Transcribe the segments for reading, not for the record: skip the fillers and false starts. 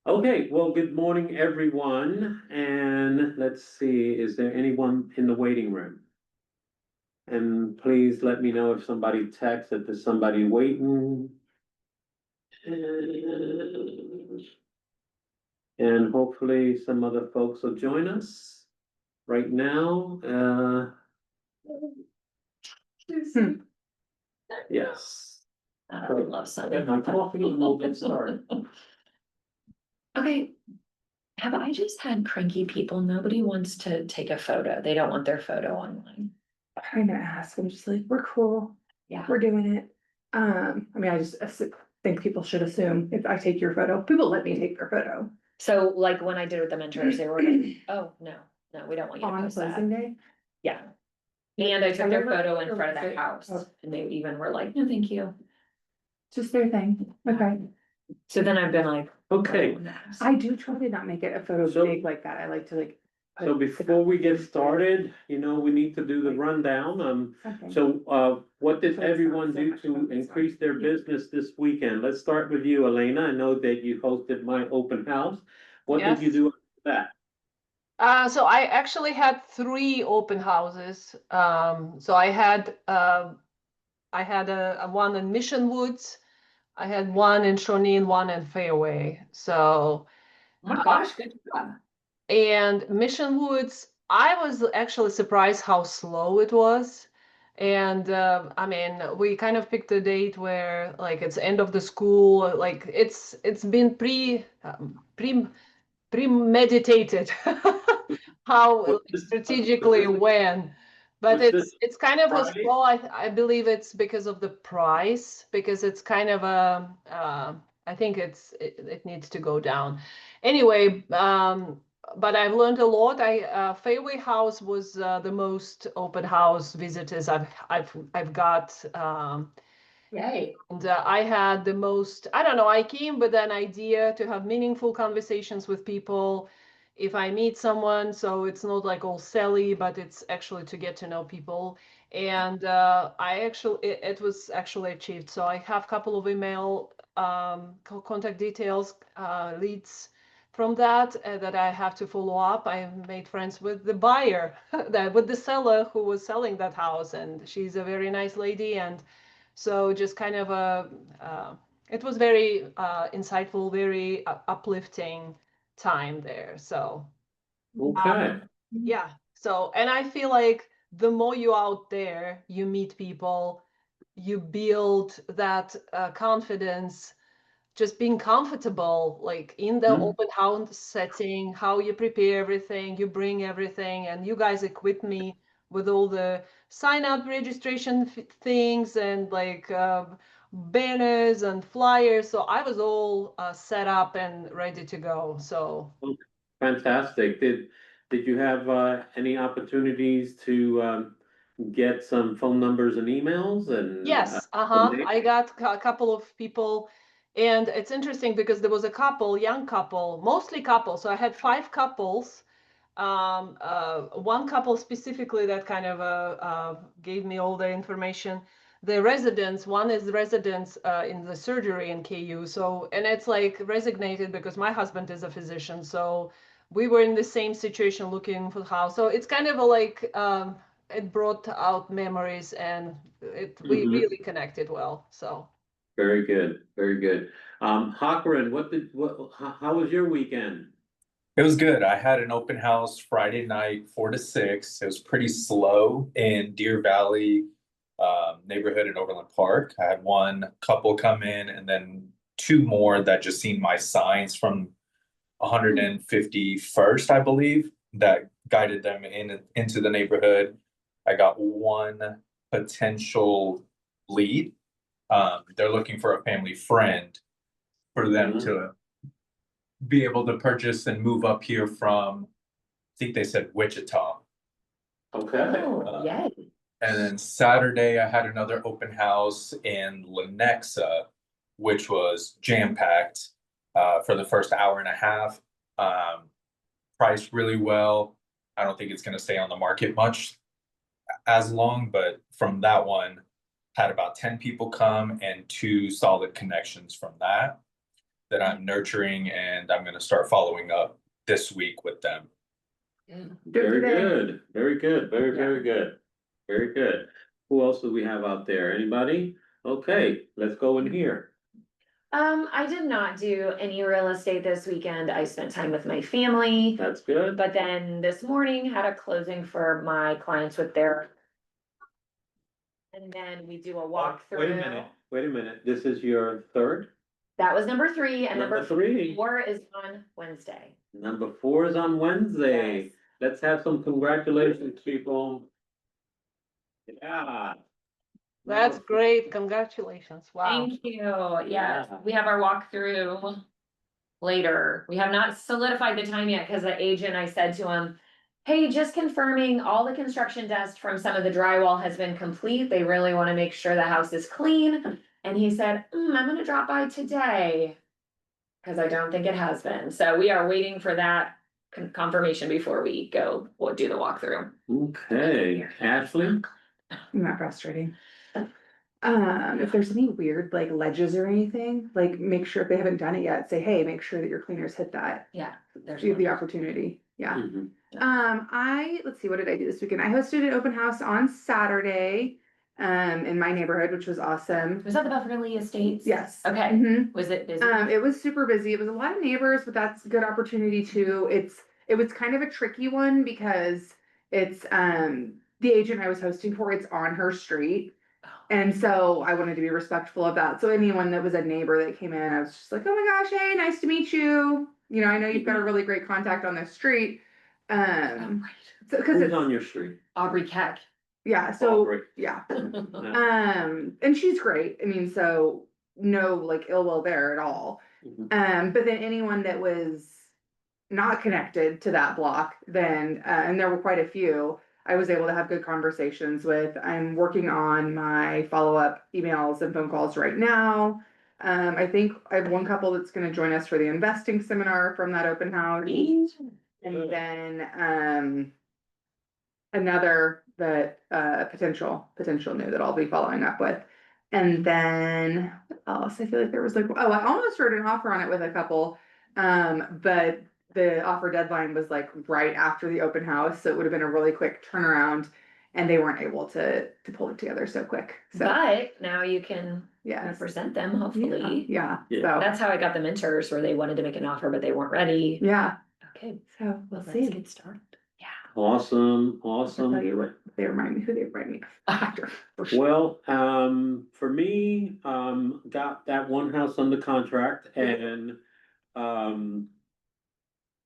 Okay, well, good morning, everyone. And let's see, is there anyone in the waiting room? And please let me know if somebody texts that there's somebody waiting. And hopefully some other folks will join us right now. Yes. I would love some. Okay, my coffee and we'll get started. Okay, have I just had cranky people? Nobody wants to take a photo. They don't want their photo online. I'm gonna ask, I'm just like, we're cool, Yeah. we're doing it. I mean, I just think people should assume if I take your photo, people let me take their photo. So like when I did with the mentors, they were like, oh, no, we don't want you to On post that. closing day? Yeah. And I took their However, photo in front of or the house oh. and they even were like, no, thank you. Just their thing, okay. So then I've been like, Okay, oh, no. I do try to not make it a photo So- big like that, I like to like. so put- before we get started, we need to do the rundown. Something. So, what did So it's not everyone so do much to focus on- increase their yeah. business this weekend? Let's start with you, Elena. I know that you hosted my open house. What did you Yes. do after that? So I actually had three open houses. So I had a one in Mission Woods, I had one in Shawnee, and one in Fairway. So Oh my gosh, good job. and Mission Woods, I was actually surprised how slow it was. And I mean, we kind of picked a date where like it's end of the school, like it's been premeditated how Was this- strategically was this- when, but was this it's kind of a Friday? slow. I believe it's because of the price, because it's kind of a I think it needs to go down anyway. But I've learned a lot. Fairway House was the most open house visitors I've got. Yay. And I had the most, I don't know, I came with an idea to have meaningful conversations with people if I meet someone. So it's not like all silly, but it's actually to get to know people. And it was actually achieved. So I have a couple of email contact details, leads from that that I have to follow up. I made friends with the buyer, with the seller who was selling that house. And she's a very nice lady. And so just kind of it was very insightful, very uplifting time there. So Okay, yeah. So, and I feel like the more you out there, you meet people, you build that confidence, just being comfortable, like in the Mhm. open house setting, how you prepare everything, you bring everything, and you guys equip me with all the sign up registration things and like banners and flyers. So I was all set up and ready to go. So fantastic. Did you have any opportunities to get some phone numbers and emails and yes, some names? I got a couple of people, and it's interesting because there was a couple, young couple, mostly couples. So I had 5 couples. One couple specifically that kind of gave me all the information. The residents, one is residents in the surgery in KU. So, and it's like resignated because my husband is a physician. So we were in the same situation looking for the house. So it's kind of a like, it brought out memories and we Mhm. really connected well. So. Very good, very good. Hakran, how was your weekend? It was good. I had an open house Friday night, 4 to 6. It was pretty slow in Deer Valley neighborhood in Overland Park. I had one couple come in and then two more that just seen my signs from 151st, I believe, that guided them into the neighborhood. I got one potential lead. They're looking for a family friend for them Mhm. to be able to purchase and move up here from, I think they said Wichita. Okay. Oh, yay. And then Saturday, I had another open house in Lenexa, which was jam-packed for the first hour and a half. Priced really well. I don't think it's going to stay on the market much as long, but from that one, had about 10 people come and 2 solid connections from that. that I'm nurturing, and I'm gonna start following up this week with them. Very today. good, very good, very, very good, very good. Who else do we have out there? Anybody? Okay, let's go in here. I did not do any real estate this weekend. I spent time with my family. That's good. But then this morning had a closing for my clients with their. And then we do a walkthrough. Wait a minute, this is your third? That was number 3 and Number number three. 4 is on Wednesday. Number 4 is on Wednesday. Yes. Let's have some congratulations, people. Yeah. That's Number- great. Congratulations. Wow. Thank you. Yeah, Yeah. we have our walkthrough later. We have not solidified the time yet because the agent, I said to him, hey, just confirming all the construction dust from some of the drywall has been complete. They really want to make sure the house is clean. And he said, I'm gonna drop by today. Cause I don't think it has been. So we are waiting for that confirmation before we we'll do the walkthrough. Okay, Ashley? I'm not frustrating. If there's any weird like ledges or anything, like make sure if they haven't done it yet, say, hey, make sure that your cleaners hit that. Yeah, there's You have the one. opportunity, yeah. Mhm. Let's see, what did I do this weekend? I hosted an open house on Saturday, in my neighborhood, which was awesome. Was that the Beverly Estates? Yes. Okay. Mhm. Was it busy? It was super busy. It was a lot of neighbors, but that's a good opportunity too. It was kind of a tricky one because it's, the agent I was hosting for, it's on her street. And so I wanted to be respectful of that. So anyone that was a neighbor that came in, I was just like, oh my gosh, hey, nice to meet you. You know, I know you've got a really great contact on this street. Oh, So, cause Who's it's, on your street? Aubrey Keck. yeah, so, Aubrey. yeah. Yeah. And she's great. I mean, so no like ill will there at all. Mhm. But then anyone that was not connected to that block, then, and there were quite a few, I was able to have good conversations with. I'm working on my follow-up emails and phone calls right now. I think I have one couple that's gonna join us for the investing seminar from that open house. And then, another that, potential new that I'll be following up with. And then, what else? I feel like there was like, oh, I almost wrote an offer on it with a couple. But the offer deadline was like right after the open house, so it would have been a really quick turnaround. And they weren't able to pull it together so quick, so, But now you can yeah. represent them, hopefully. Yeah, Yeah. so, That's how I got the mentors where they wanted to make an offer, but they weren't ready. yeah, Okay, so well, we'll let's see. get started. Yeah. Awesome, I'll tell awesome. you what they remind me, who they remind me of after, for sure. Well, for me, got that one house under contract and,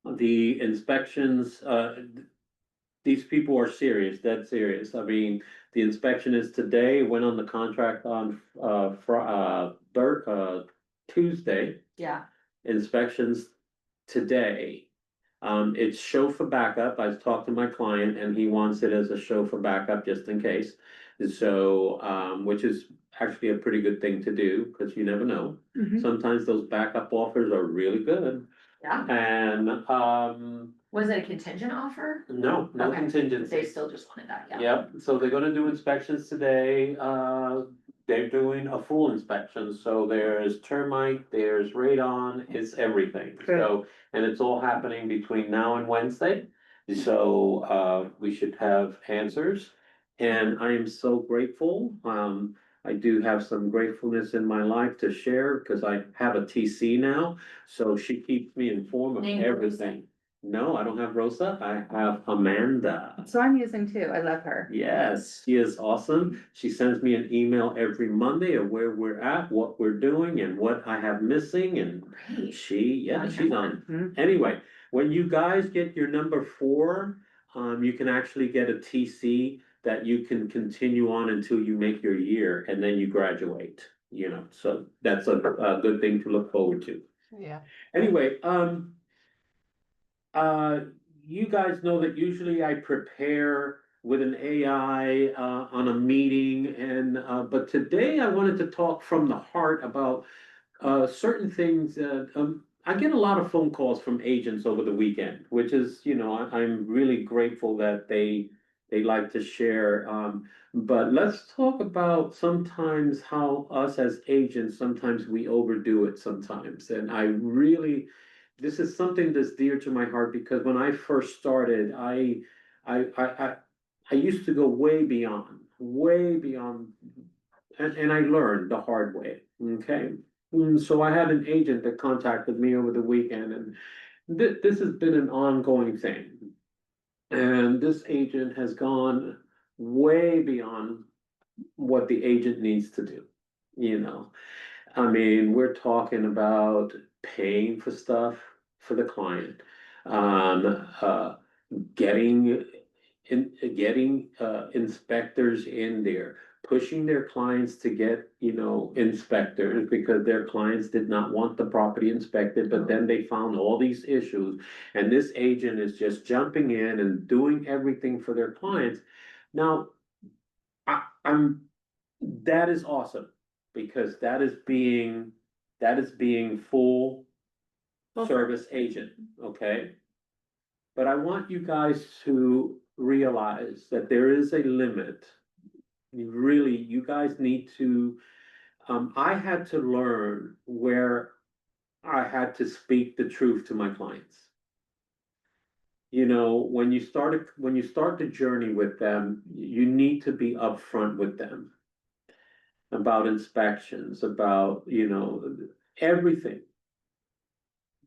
the inspections, these people are serious, dead serious. I mean, the inspection is today, went on the contract on, Tuesday. Yeah. Inspections today. It's show for backup. I've talked to my client and he wants it as a show for backup just in case. So, which is actually a pretty good thing to do, because you never know. Mhm. Sometimes those backup offers are really good. Yeah. And, Was it a contingent offer? no Okay. They contingency. still just wanted that, yeah. Yep, so they're gonna do inspections today, they're doing a full inspection, so there's termite, there's radon, it's everything, so. And it's all happening between now and Wednesday, so, we should have answers. And I am so grateful, I do have some gratefulness in my life to share, cause I have a TC now, so she keeps me informed of Named Rosa? everything. No, I don't have Rosa, I have Amanda. So I'm using too, I love her. Yes, she is awesome. She sends me an email every Monday of where we're at, what we're doing and what I have missing and Great. she's on. Mhm. Anyway, when you guys get your number 4, you can actually get a TC that you can continue on until you make your year and then you graduate, you know, so that's a good thing to look forward to. Yeah. Anyway, you guys know that usually I prepare with an AI, on a meeting and, but today I wanted to talk from the heart about, certain things, I get a lot of phone calls from agents over the weekend, which is, you know, I'm really grateful that they they like to share. But let's talk about sometimes how us as agents, sometimes we overdo it sometimes. And I really, this is something that's dear to my heart because when I first started, I, I, I, I used to go way beyond, and I learned the hard way, okay? So I had an agent that contacted me over the weekend, and this has been an ongoing thing. And this agent has gone way beyond what the agent needs to do, you know? I mean, we're talking about paying for stuff for the client, um, uh, getting getting inspectors in there, pushing their clients to get, inspectors because their clients did not want the property inspected, but then they found all these issues. And this agent is just jumping in and doing everything for their clients. Now, I'm that is awesome because that is being full service agent, okay? But I want you guys to realize that there is a limit. You guys need to, I had to learn where I had to speak the truth to my clients. When you start the journey with them, you need to be upfront with them about inspections, about, everything.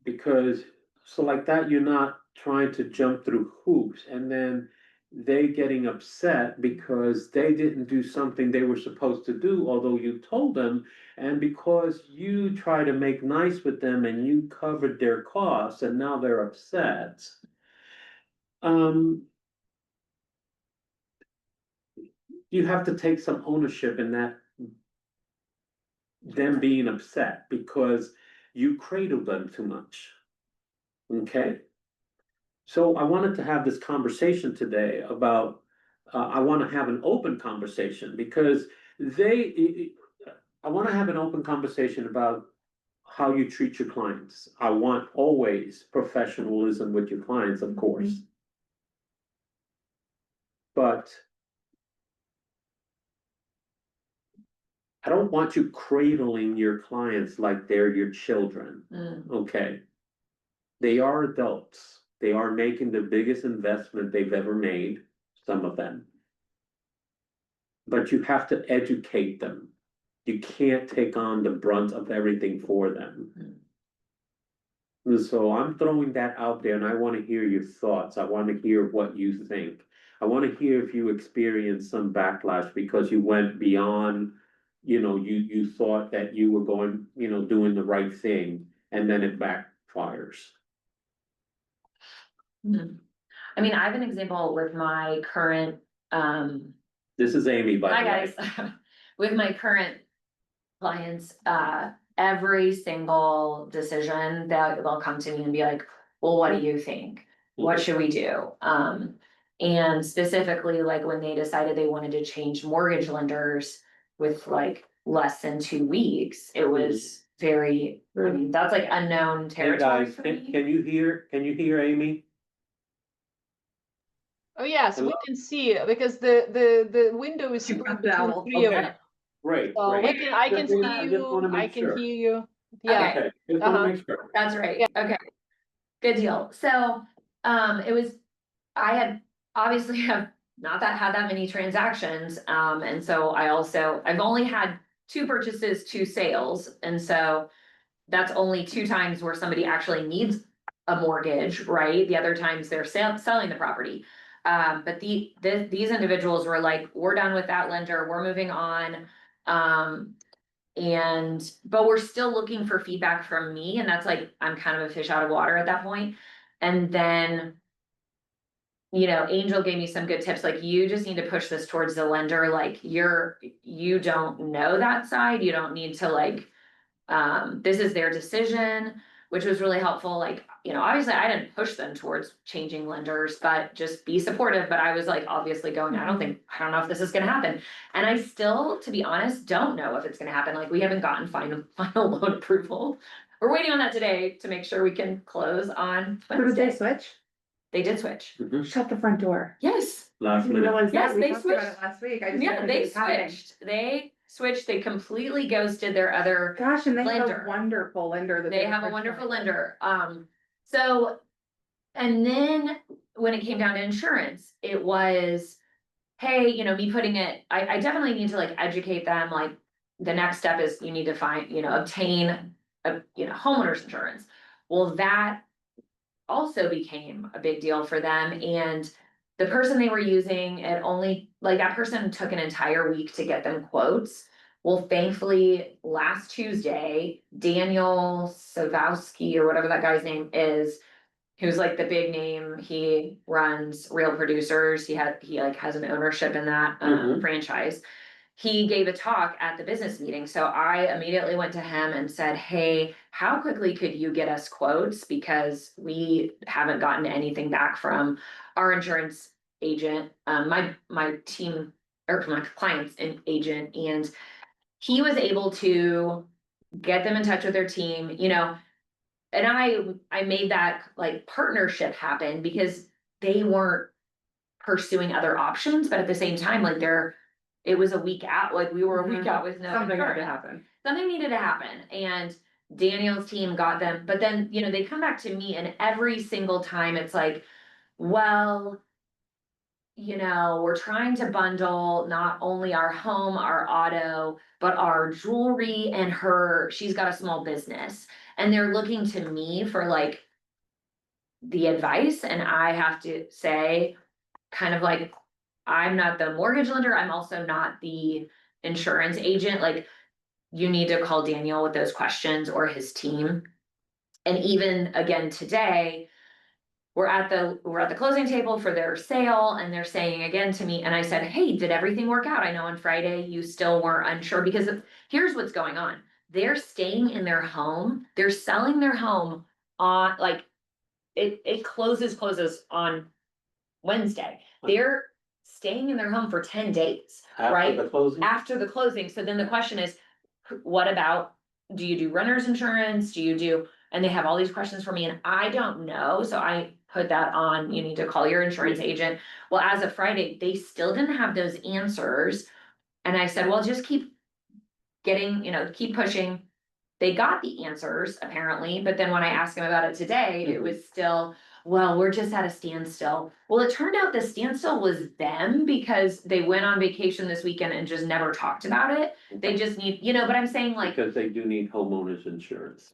Because so like that, you're not trying to jump through hoops and then they getting upset because they didn't do something they were supposed to do, although you told them, and because you try to make nice with them and you covered their costs and now they're upset. Um, you have to take some ownership in that, them being upset because you cradled them too much. Okay? So I wanted to have this conversation today about, I want to have an open conversation because I want to have an open conversation about how you treat your clients. I want always professionalism with your clients, of course. But I don't want you cradling your clients like they're your children, okay? They are adults. They are making the biggest investment they've ever made, some of them. But you have to educate them. You can't take on the brunt of everything for them. So I'm throwing that out there and I want to hear your thoughts. I want to hear what you think. I want to hear if you experienced some backlash because you went beyond, you thought that you were going, doing the right thing and then it backfires. I mean, I have an example with my current, This is Amy, by hi the way. guys, with my current clients, every single decision that they'll come to me and be like, well, what do you think? What should we do? And specifically, like when they decided they wanted to change mortgage lenders with like less than 2 weeks, it was very, I mean, that's like unknown Hey territory guys, for can me. can you hear Amy? Oh, yes, we Hello? can see because the window is She split brought the between owl. three of Okay, us. great, So great. I can see I just wanna you, make I can sure. hear you. Yeah. Okay. Okay, just wanna Uh-huh. make sure. That's right, okay, good deal, so, it was, I had obviously have not had that many transactions, and so I've only had 2 purchases, 2 sales, and so. That's only 2 times where somebody actually needs a mortgage, right? The other times they're selling the property. But these individuals were like, we're done with that lender, we're moving on. But we're still looking for feedback from me, and that's like, I'm kind of a fish out of water at that point. And then, Angel gave me some good tips, like you just need to push this towards the lender, like you don't know that side, you don't need to like, this is their decision, which was really helpful. Like, obviously I didn't push them towards changing lenders, but just be supportive. But I was like, obviously going, I don't know if this is gonna happen. And I still, to be honest, don't know if it's gonna happen. Like, we haven't gotten final loan approval. We're waiting on that today to make sure we can close on So did they Wednesday. switch? They did switch. Mhm. Shut the front door. Yes. I Last didn't minute. realize Yes, that. We they talked about switched. it last week. I just Yeah, didn't think they it was happening. switched. They switched. They completely ghosted their other. Gosh, and they have Lender. a wonderful lender that They have a wonderful lender. So, and then when it came down to insurance, it was, hey, you know, me putting it, I definitely need to like educate them, like, the next step is you need to find, you know, obtain a, you know, homeowner's insurance. Well, that also became a big deal for them, and the person they were using, it only, like, that person took an entire week to get them quotes. Well, thankfully, last Tuesday, Daniel Savowski, or whatever that guy's name is, who's like the big name, he runs Real Producers, he like has an ownership in that Mhm. franchise. He gave a talk at the business meeting, so I immediately went to him and said, hey, how quickly could you get us quotes? Because we haven't gotten anything back from our insurance agent, my team, or my client's agent, and he was able to get them in touch with their team, you know. And I made that like partnership happen because they weren't pursuing other options, but at the same time, like it was a week out, like we were a week out with no Something had to insurance. happen. Something needed to happen, and Daniel's team got them, but then, you know, they come back to me, and every single time it's like, well, you know, we're trying to bundle not only our home, our auto, but our jewelry and she's got a small business. And they're looking to me for like the advice, and I have to say, kind of like, I'm not the mortgage lender, I'm also not the insurance agent, like, you need to call Daniel with those questions or his team. And even again today, we're at the closing table for their sale, and they're saying again to me, and I said, hey, did everything work out? I know on Friday you still weren't unsure, because here's what's going on. They're staying in their home, they're selling their home on, like, it closes on Wednesday. They're staying in their home for 10 days, After right? the closing? After the closing. So then the question is, what about, do you do renter's insurance? Do you do, and they have all these questions for me, and I don't know. So I put that on, you need to call your insurance agent. Well, as of Friday, they still didn't have those answers. And I said, well, just keep getting, you know, keep pushing. They got the answers apparently, but then when I asked him about it today, it was still, well, we're just at a standstill. Well, it turned out the standstill was them, because they went on vacation this weekend and just never talked about it. They just need, you know, but I'm saying, like, Because they do need homeowners insurance.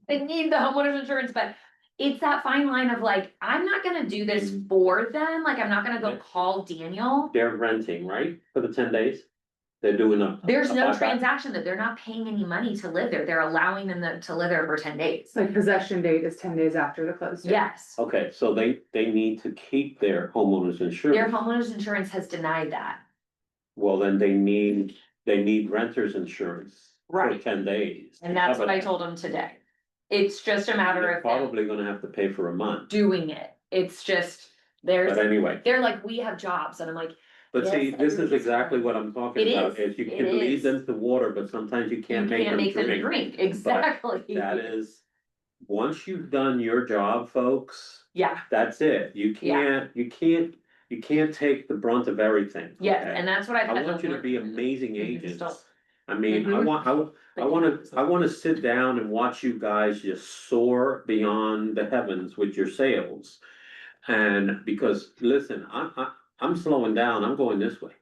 they need the homeowner's insurance, but it's that fine line of like, I'm not gonna do this for them, like, I'm not gonna go call Daniel. They're renting, right, for the 10 days? They're doing There's a no buyback? transaction, that they're not paying any money to live there, they're allowing them to live there for 10 days. Like possession date is 10 days after the close date. Yes, Okay, so they need to keep their homeowners their insurance. homeowner's insurance has denied that. Well, then they need renters insurance for Right. 10 days. And that's what I told them today. It's just a matter They're of them probably gonna have to pay for a month, doing it. It's just, but anyway. they're like, we have jobs, and I'm like, But see, Yes, this is everything's exactly fine. what I'm talking It about, is, is you it can lead is. them to water, but sometimes you you can't can't make them drink. drink, exactly. That is, once you've done your job, folks, Yeah, that's it. You Yeah. can't take the brunt of everything. yes, okay? and that's what I've I had want you to learn. be amazing Mhm, agents. still. I mean, Mhm. I wanna sit down and watch you guys just soar beyond the heavens with your sales. And because, listen, I'm slowing down, I'm going this way.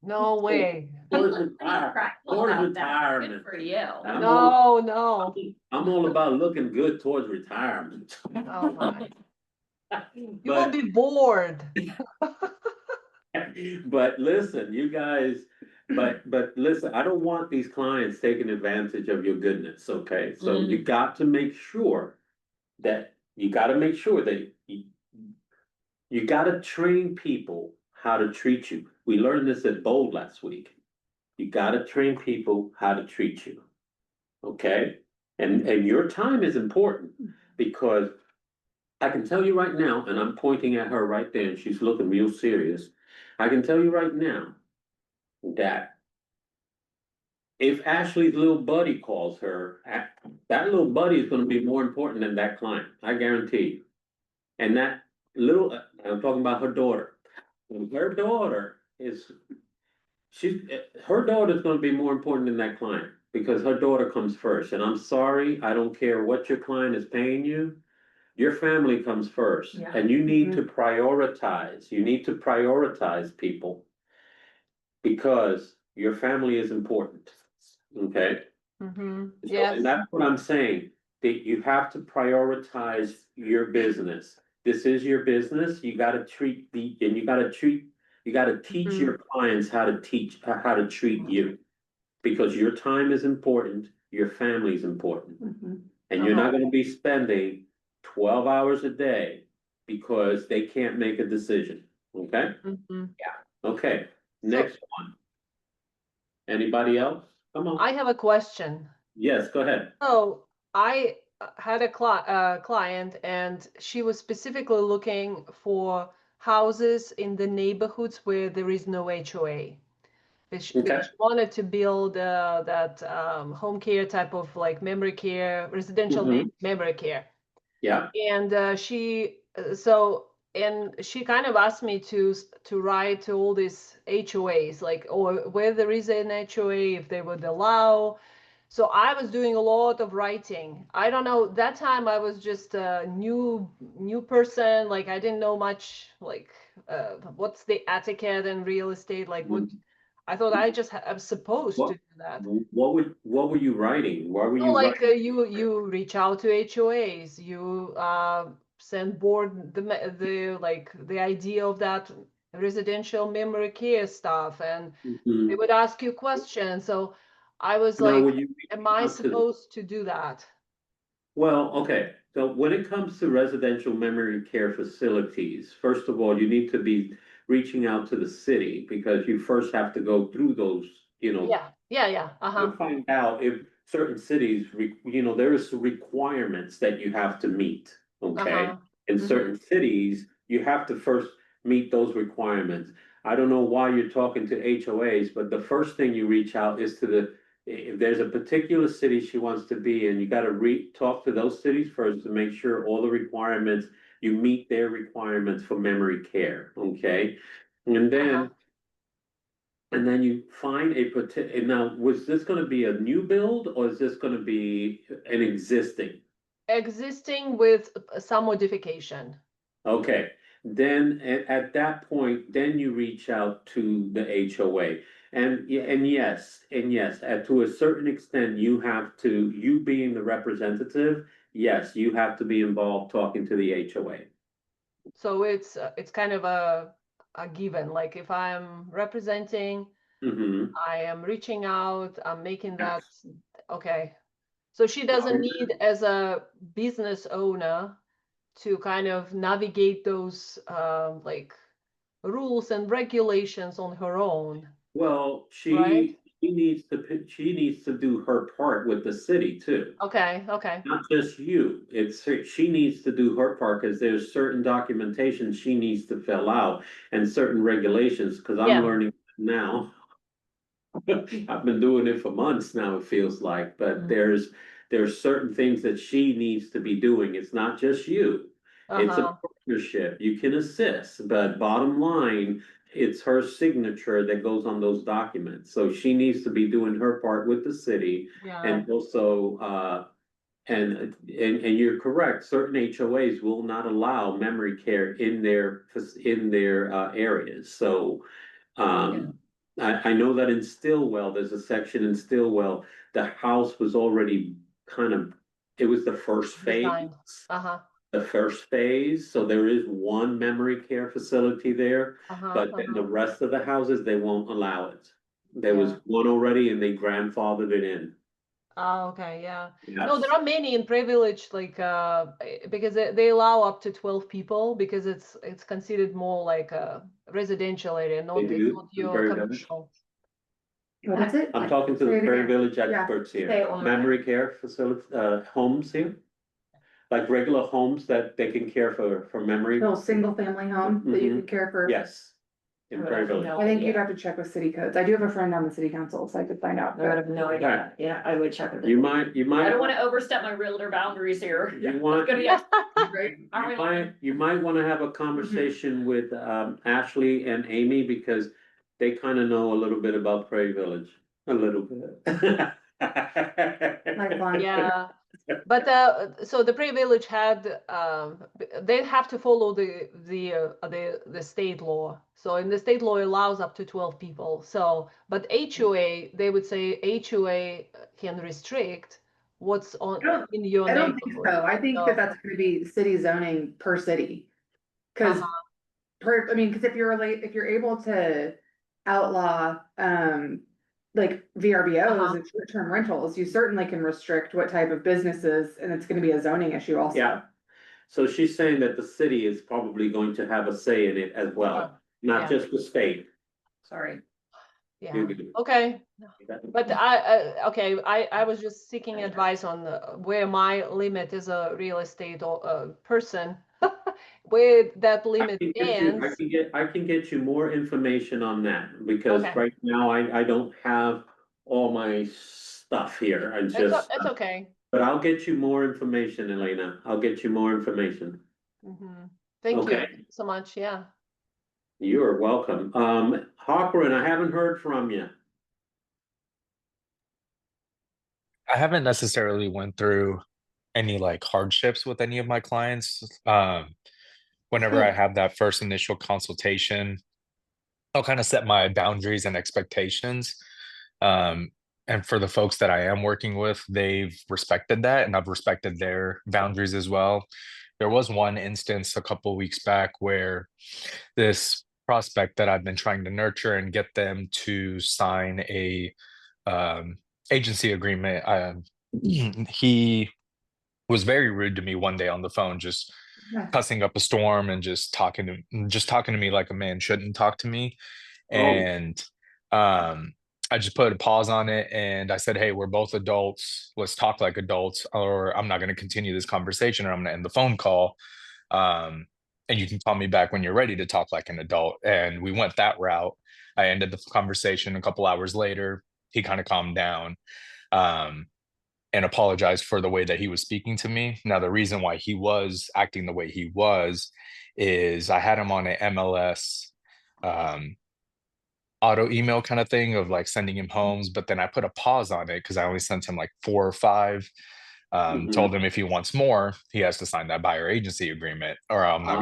No way. Towards Pretty retire- practical towards about that. Good retirement. for you. I'm all- No. I'm all about looking good towards retirement. Oh my. You will But, be bored. but listen, you guys, but listen, I don't want these clients taking advantage of your goodness, okay? So you got to make sure that, you gotta train people how to treat you. We learned this at Bold last week. You gotta train people how to treat you. Okay? And your time is important, because I can tell you right now, and I'm pointing at her right there, and she's looking real serious. I can tell you right now that if Ashley's little buddy calls her, that little buddy is gonna be more important than that client, I guarantee you. And that little, I'm talking about her daughter. And her daughter is, her daughter's gonna be more important than that client, because her daughter comes first, and I'm sorry, I don't care what your client is paying you. Your family comes first, Yeah. and you need to prioritize people. Because your family is important, okay? Mm-hmm. So, Yes. and that's what I'm saying, that you have to prioritize your business. This is your business, you gotta you gotta teach Mhm. your clients how to treat you. Because your time is important, your family is important, and you're not gonna be spending 12 hours a day because they can't make a decision, okay? Mhm. Okay, So next one. Anybody else? Come on. I have a question. Yes, go ahead. So I had a client, and she was specifically looking for houses in the neighborhoods where there is no HOA. Okay. Because she wanted to build that home care type of like memory care, residential Mhm. memory care. Yeah. And she kind of asked me to write to all these HOAs, like, or where there is an HOA, if they would allow. So I was doing a lot of writing. I don't know, that time I was just a new person, like I didn't know much, like what's the etiquette in real estate, like what I thought I'm supposed to What, do that. what were you writing? Why were No, you like writing? you reach out to HOAs, you send board the like the idea of that residential memory care stuff, and they Mhm. would ask you questions. So I was Now, like, were you am reaching I out to the, supposed to do that? well, okay, so when it comes to residential memory care facilities, first of all, you need to be reaching out to the city, because you first have to go through those, Yeah. to find out if certain cities, there is requirements that you have to meet, okay? Uh-huh. In Mhm. certain cities, you have to first meet those requirements. I don't know why you're talking to HOAs, but the first thing you reach out is to if there's a particular city she wants to be in, you gotta talk to those cities first to make sure all the requirements, you meet their requirements for memory care, okay? And Uh-huh. then you find and now, was this gonna be a new build, or is this gonna be an existing? Existing with some modification. Okay, then at that point, then you reach out to the HOA. And yes, to a certain extent, you being the representative, yes, you have to be involved talking to the HOA. So it's kind of a given. Like if I'm representing, Mm-hmm. I am reaching out, I'm making that, okay. So she doesn't need, as a business owner, to kind of navigate those like rules and regulations on her own, Well, right? she needs to do her part with the city too. Okay. Not just you, she needs to do her part, because there's certain documentation she needs to fill out and certain regulations, because I'm Yeah. learning now. I've been doing it for months now, it feels like, but Mhm. there's certain things that she needs to be doing. It's not just you. It's a Uh-huh. partnership. You can assist, but bottom line, it's her signature that goes on those documents. So she needs to be doing her part with the city, Yeah. and also, and you're correct, certain HOAs will not allow memory care in their areas, so. Yeah. I know that in Stillwell, there's a section in Stillwell, the house was already kind of, it was the first phase. Design. Uh-huh. The first phase, so there is one memory care facility there, Uh-huh. but then the rest of the houses, they won't allow it. There was Yeah. one already and they grandfathered it in. Oh, okay, yeah. No, there Yes, are many in privilege, like because they allow up to 12 people, because it's considered more like a residential area, they not it's do, not in your Prairie Village. commercial. What is it? I'm talking to Say the it Prairie again. Village Yeah. experts Say here. it one more time. Memory care facility, homes here. Like regular homes that they can care for memory. Little single family home that you Mhm. could care for. Yes, in I Prairie have Village? no I think you'd idea. have to check with city codes. I do have a friend on the city council, so I could find out. I would have no idea. Yeah, I would check with You it. might. I don't wanna overstep my realtor boundaries here. You want, It's gonna be a- Are we you might wanna have a conversation with, Ashley and Amy, because they kinda know a little bit about Prairie Village, a little bit. Lifelong. Yeah, but so the pre-village had they have to follow the state law. So in the state law allows up to 12 people. So but HOA, they would say HOA can restrict what's on don't- in your I don't think neighborhood. so. I think So- that that's gonna be city zoning per city. Cause I mean, cause if you're able to outlaw, like VRBOs and short-term rentals, you certainly can restrict what type of businesses, and it's gonna be a zoning issue also. Yeah. So she's saying that the city is probably going to have a say in it as well, not yeah. just the state. Sorry. Yeah, okay. But okay, I was just seeking advice on where my limit as a real estate person, where that limit ends. I can get you more information on that, because Okay. right now I don't have all my stuff here. I just, It's okay. but I'll get you more information, Elena. I'll get you more information. Thank you Okay. so much, yeah. You are welcome. Hawkran, I haven't heard from you. I haven't necessarily went through any like hardships with any of my clients. Whenever I have that first initial consultation, I'll kind of set my boundaries and expectations. And for the folks that I am working with, they've respected that, and I've respected their boundaries as well. There was one instance a couple of weeks back where this prospect that I've been trying to nurture and get them to sign a agency agreement, he was very rude to me one day on the phone, just Yeah. cussing up a storm and just talking to me like a man shouldn't talk to me. Oh. And I just put a pause on it and I said, hey, we're both adults. Let's talk like adults, or I'm not going to continue this conversation, or I'm going to end the phone call. And you can call me back when you're ready to talk like an adult. And we went that route. I ended the conversation. A couple hours later, he kind of calmed down. And apologized for the way that he was speaking to me. Now, the reason why he was acting the way he was is I had him on an MLS auto email kind of thing of like sending him homes, but then I put a pause on it because I only sent him like 4 or 5. Told him if he wants more, he has to sign that buyer agency agreement, or I'm not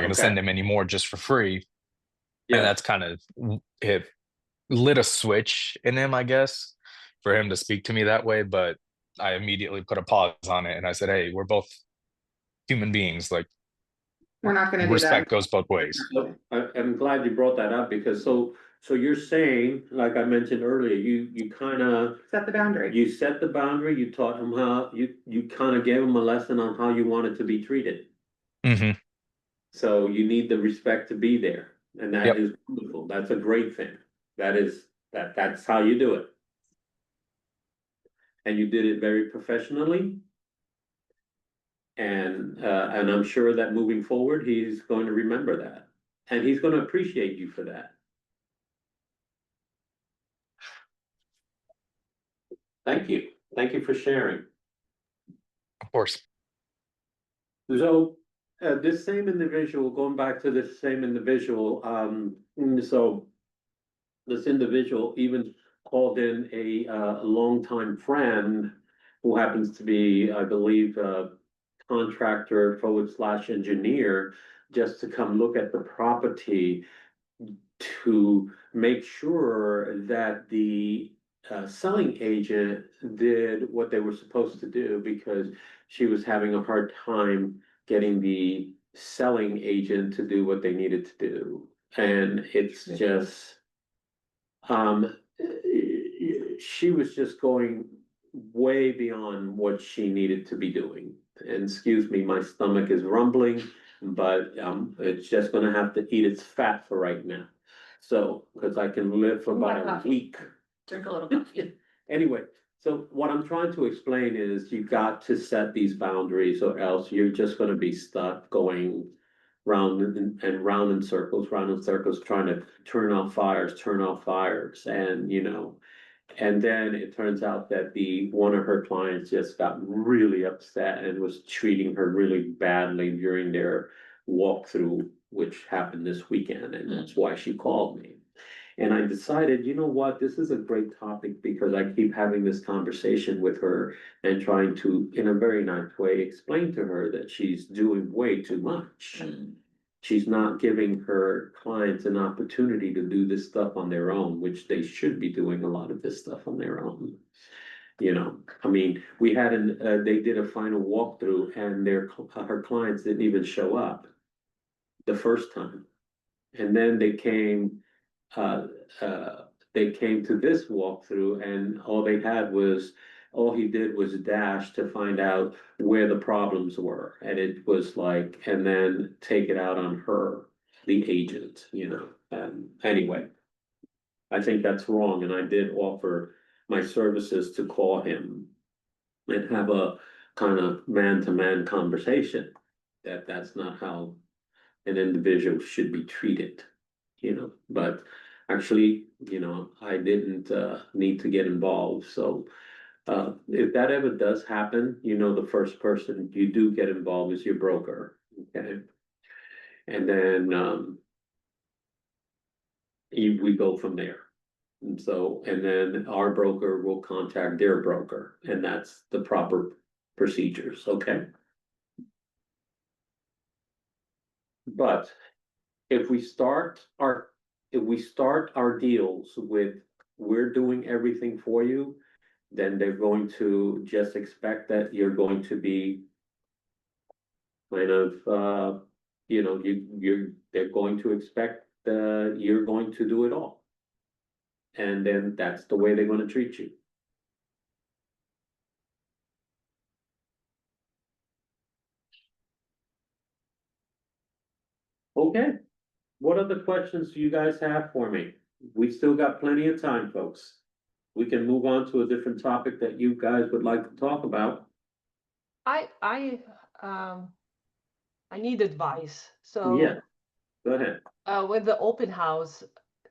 gonna send him any more just for free. Yeah. And that's kind of it lit a switch in him, I guess, for him to speak to me that way. But I immediately put a pause on it and I said, hey, we're both human beings. Like, We're not gonna do that. respect goes both ways. So, I'm glad you brought that up, because so you're saying, like I mentioned earlier, you kind of, Set the boundary. you set the boundary, you taught him how, you kind of gave him a lesson on how you wanted to be treated. Hmm. So you need the respect to be there, and that Yep. is wonderful. That's a great thing. That's how you do it. And you did it very professionally. And I'm sure that moving forward, he's going to remember that, and he's going to appreciate you for that. Thank you. Thank you for sharing. Of course. So, this same individual, going back to this same individual, so this individual even called in a longtime friend who happens to be, I believe, contractor / engineer, just to come look at the property to make sure that the selling agent did what they were supposed to do, because she was having a hard time getting the selling agent to do what they needed to do. And it's just, she was just going way beyond what she needed to be doing. And excuse me, my stomach is rumbling, but it's just gonna have to eat its fat for right now. So, because I can live for about a week. Drink a little coffee. Anyway, so what I'm trying to explain is you've got to set these boundaries, or else you're just gonna be stuck going round in circles, trying to turn off fires, and you know. And then it turns out that one of her clients just got really upset and was treating her really badly during their walkthrough, which happened this weekend, and that's why she called me. And I decided, you know what, this is a great topic because I keep having this conversation with her and trying to, in a very nice way, explain to her that she's doing way too much. She's not giving her clients an opportunity to do this stuff on their own, which they should be doing a lot of this stuff on their own. You know, I mean, they did a final walkthrough and her clients didn't even show up the first time. And then uh, they came to this walkthrough and all he did was dash to find out where the problems were. And it was like, and then take it out on her, the agent, you know, anyway. I think that's wrong, and I did offer my services to call him and have a kind of man-to-man conversation. That's not how an individual should be treated, you know, but actually, you know, I didn't need to get involved, so if that ever does happen, you know, the first person you do get involved is your broker, okay? And then we go from there. And so, and then our broker will contact their broker, and that's the proper procedures, okay? But if we start our deals with, we're doing everything for you, then they're going to just expect that you're going to be kind of, you know, they're going to expect you're going to do it all. And then that's the way they're gonna treat you. Okay, what other questions do you guys have for me? We still got plenty of time, folks. We can move on to a different topic that you guys would like to talk about. I need advice. So Yeah, go ahead. with the open house,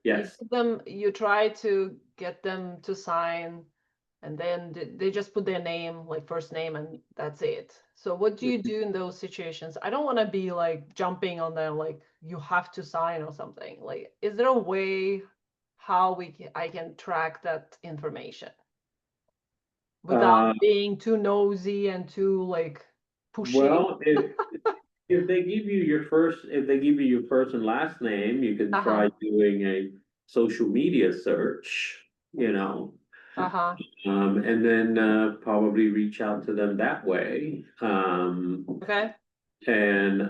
Yes. you try to get them to sign, and then they just put their name, like first name, and that's it. So what do you do in those situations? I don't want to be like jumping on them, like you have to sign or something. Like, is there a way how I can track that information without being too nosy and too like pushy? Well, if they give you your first and last name, you can try doing a social media search, you know. And then probably reach out to them that way. Okay. And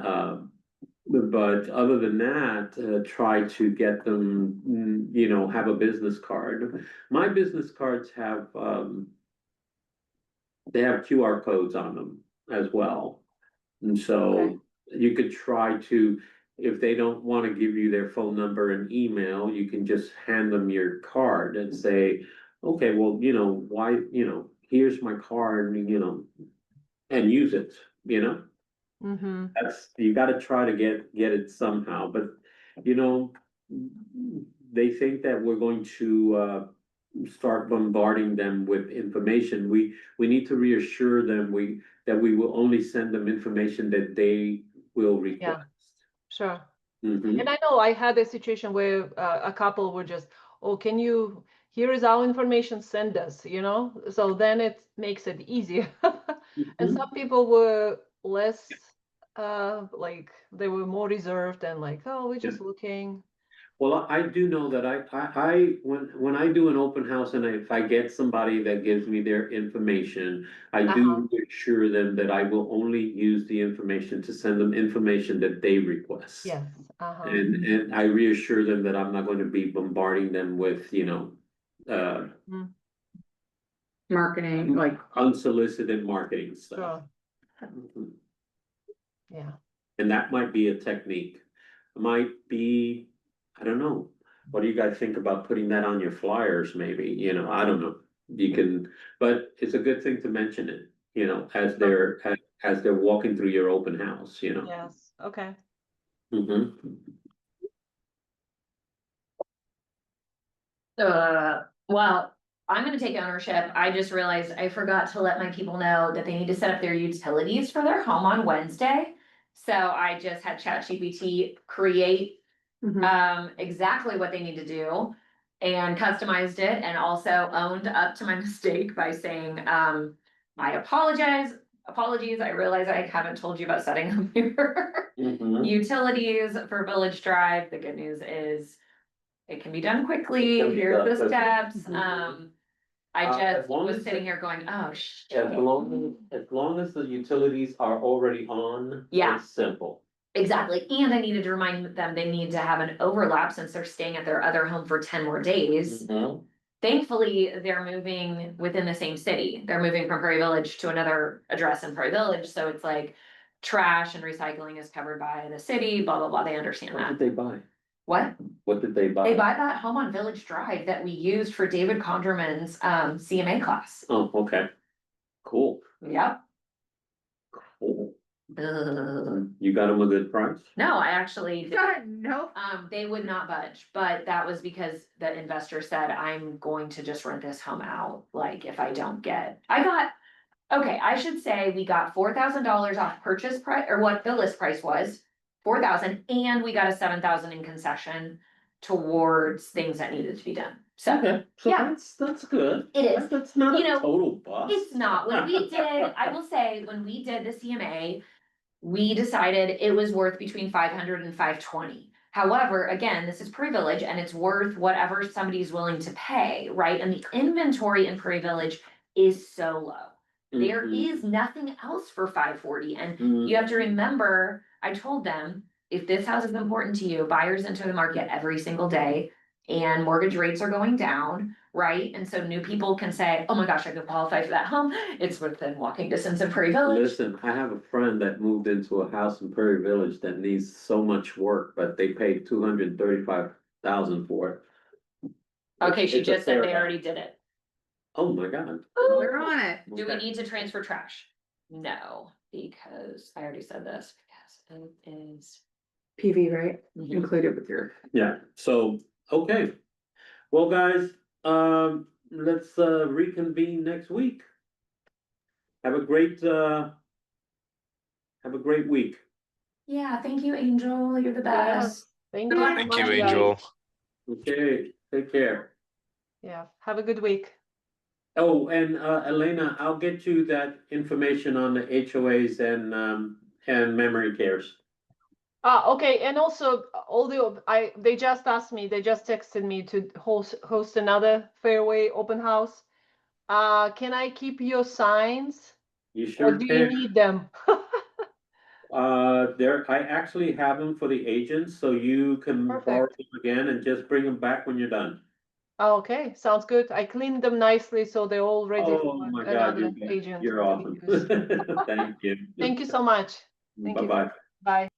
but other than that, try to get them, you know, have a business card. My business cards have they have QR codes on them as well. And so you could try to, if they don't want to give you their phone number and email, you can just hand them your card and say, okay, well, you know, why, you know, here's my card, you know, and use it, you know? You gotta try to get it somehow, but, you know, they think that we're going to start bombarding them with information. We need to reassure them that we will only send them information that they will request. Sure. Mhm. And I know I had a situation where a couple were just, oh, here is our information, send us, you know? So then it makes it easier. And Mhm. some people were less, like they were more reserved and like, oh, we're just looking. Well, I do know that when I do an open house and if I get somebody that gives me their information, I do assure them that I will only use the information to send them information that they request. Yes. And I reassure them that I'm not going to be bombarding them with, you know, Marketing, like, unsolicited marketing stuff. Sure. Mhm. Yeah. And that might be a technique. Might be, I don't know. What do you guys think about putting that on your flyers, maybe? You know, I don't know. You can, but it's a good thing to mention it, you know, as they're walking through your open house, you know. Yes. Okay. Mhm. Well, I'm gonna take ownership. I just realized I forgot to let my people know that they need to set up their utilities for their home on Wednesday. So I just had ChatGPT create exactly what they need to do and customized it and also owned up to my mistake by saying, I apologies, I realize I haven't told you about setting up your Mhm. utilities for Village Drive. The good news is it can be done quickly. It can be Here's done the quickly. steps. I As just long was as sitting it- here going, oh, shit. As long as the utilities are already on. Yeah. It's simple. Exactly, and I needed to remind them they need to have an overlap since they're staying at their other home for 10 more days. Mhm. Thankfully, they're moving within the same city. They're moving from Prairie Village to another address in Prairie Village, so it's like trash and recycling is covered by the city, blah, blah, blah, they understand What did that. they buy? What? What did they buy? They buy that home on Village Drive that we used for David Conderman's CMA class. Oh, okay. Cool. Yep. Cool. Ugh. You got them a good price? No, I actually did. No, They would not budge, but that was because the investor said, I'm going to just rent this home out, like if I don't get, okay, I should say we got $4,000 off purchase price, or what the list price was, 4,000, and we got a 7,000 in concession towards things that needed to be done, so. Okay, so Yeah. that's good. It is. That's not You a know, total bust. It's not, when we did, I will say, when we did the CMA, we decided it was worth between 500 and 520. However, again, this is Prairie Village and it's worth whatever somebody's willing to pay, right? And the inventory in Prairie Village is so low. There Mhm. is nothing else for 540. And Mhm. you have to remember, I told them, if this house is important to you, buyers enter the market every single day and mortgage rates are going down, right? And so new people can say, oh my gosh, I could qualify for that home. It's within walking distance of Prairie Village. Listen, I have a friend that moved into a house in Prairie Village that needs so much work, but they paid 235,000 for it. Okay, she It's a just said they tear down. already did it. Oh my God. we're on it. Do we Okay. need to transfer trash? No, because I already said this, because it is. PV, right? Mhm. Included with your. Yeah, so, okay. Well, guys, let's reconvene next week. Have a great week. Yeah, thank you, Angel, you're the Yes, best. thank you so Thank much, you, guys. Angel. Okay, take care. Yeah, have a good week. Oh, and Elena, I'll get you that information on the HOAs and memory cares. Okay, and also although they just asked me, they just texted me to host another Fairway open house. Can I keep your signs You or sure do you can. need them? I actually have them for the agents, so you can borrow Perfect. them again and just bring them back when you're done. Okay, sounds good. I cleaned them nicely so they're all ready Oh for my God, another agent you're to awesome. use. Thank you. Thank you so much. Thank you. Bye-bye. Bye.